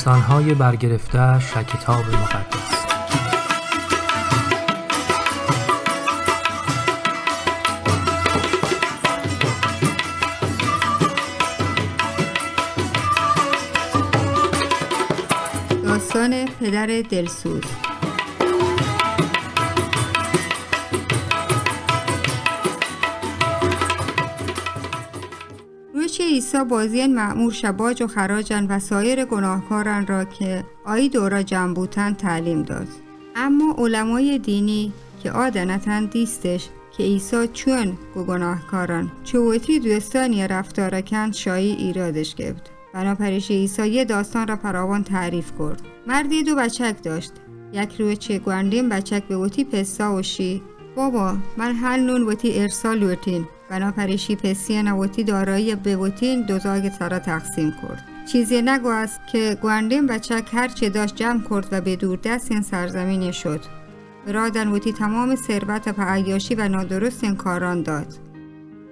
داستان‌های برگرفته‌اش از کتاب مقدس. داستان پدر دلسوز. روش عیسی بازیان مأمور شباج و خراجن و سایر گناهکاران را که آیی دورا جمع بودن تعلیم داد. اما علمای دینی که آدنتن دیستش که عیسی چون گناهکاران چوتی دوستانی رفتارکن شایی ایرادش گفت. بنابراین عیسی یه داستان را فراوان تعریف کرد. مردی دو بچک داشت. یک روز چه گوندیم بچک به وتی پسا و شی بابا من هل نون وتی ارسال لوتین. بنابراین پسی نوتی دارایی به وتین دوزاگ سرا تقسیم کرد. چیزی نگو است که گوندیم بچک هر چه داشت جمع کرد و به دور دست این سرزمین شد. برادن وتی تمام ثروت و عیاشی و نادرست این کاران داد.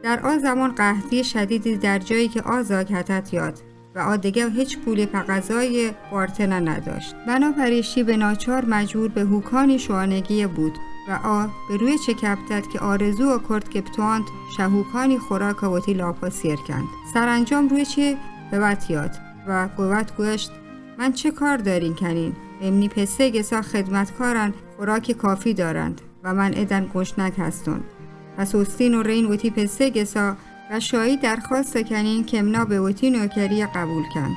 در آن زمان قحطی شدیدی در جایی که آزاگ حتت یاد و آدگه هیچ پول پغذای بارتنه نداشت. بنابراین به ناچار مجبور به هوکانی شوانگی بود و به روی چه کبتد که آرزو و کرد که بتواند شهوکانی خوراک وتی لاپا سیر کند. سرانجام روی چه بوت یاد و قوت گوشت من چه کار دارین کنین؟ امنی پسه گسا خدمتکارن خوراک کافی دارند و من ادن گشنک هستون. پس اوستین و رین وتی پسه گسا و شایی درخواست کنین که امنا به وتی نوکری قبول کند.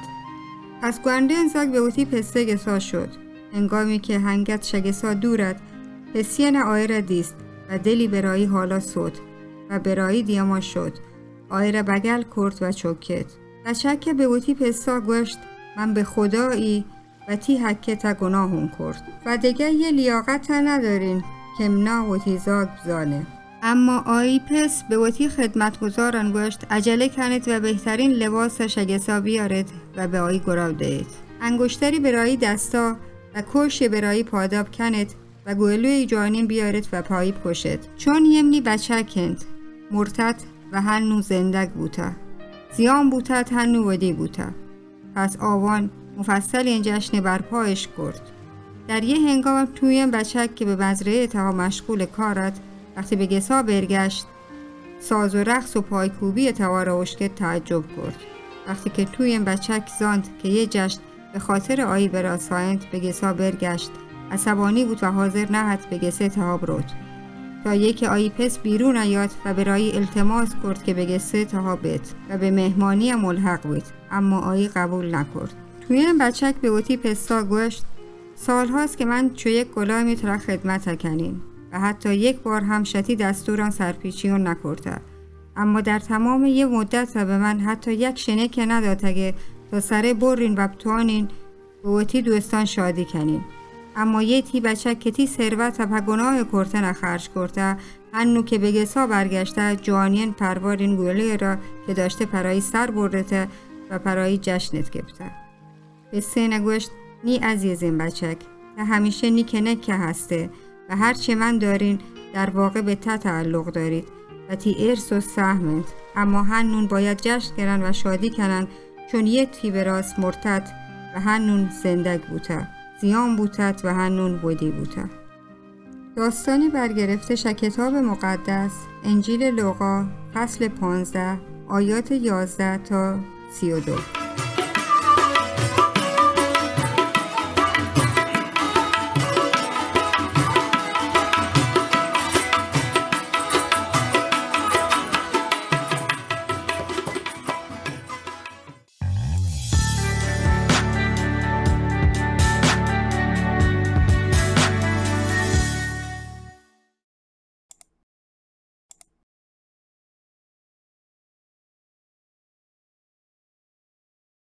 پس گونده انزاگ به وتی پسه گسا شد. انگامی که هنگت شگسا دورد پسیه نه آیره دیست و دلی برایی حالا سود و برایی دیاما شد. آیره بگل کرد و چوکت. و چکه به وتی پسا گوشت من به خدایی و تی حکتا گناهون کرد. و دیگه یه لیاقت ندارین که امنا وتی زاگ بزانه. اما آیی پس به وتی خدمتگزاران گوشت عجله کنید و بهترین لباس شگسا بیارید و به آیی گراو دهید. انگشتری برای دستا و کش برای پاداب کنید و گولوی جانین بیارید و پایی کشید. چون یمنی بچه کند مرتد و هنو زندگ بوده. زیان بوده هنو ودی بوده. پس آوان مفصل این جشن برپایش کرد. در یه هنگام تویم بچه که به مزرعه تا مشغول کارد وقتی به گسا برگشت ساز و رقص و پایکوبی توارا اشکت تعجب کرد. وقتی که تویم بچک زاند که یه جشن به خاطر آیی براسایند به گسا برگشت عصبانی بود و حاضر نهد به گسه تهاب رود تا یکی آیی پس بیرون آید و برای التماس کرد که به گسه تهاب بید و به مهمانی ملحق بود. اما آیی قبول نکرد. تویم بچک به وتی پسا گوشت سال هاست که من چو یک غلامی ترا خدمت کنیم و حتی یک بار هم شتی دستوران سرپیچیون نکرده. اما در تمام یه مدت به من حتی یک شنک نداده تا سره برین و بتوانین به وتی دوستان شادی کنین. اما یه تی بچه که تی ثروت و گناه کرده نخرج کرده هنو که به گسا برگشته جوانین پروارین گوله را که داشته پرایی سر برده و پرایی جشنت گفته. به سه نگوشت نی عزیزین بچک که همیشه نی که نکه هسته و هر چه من دارین در واقع به تا تعلق دارید و تی ارث و سهمند. اما هنون باید جشن کنن و شادی کنن چون یه تی براس مرتد و هنون زندگ بوده. زیان بوده و هنون بودی بوده. داستانی برگرفته از کتاب مقدس انجیل لوقا فصل 15 آیات 11 تا 32.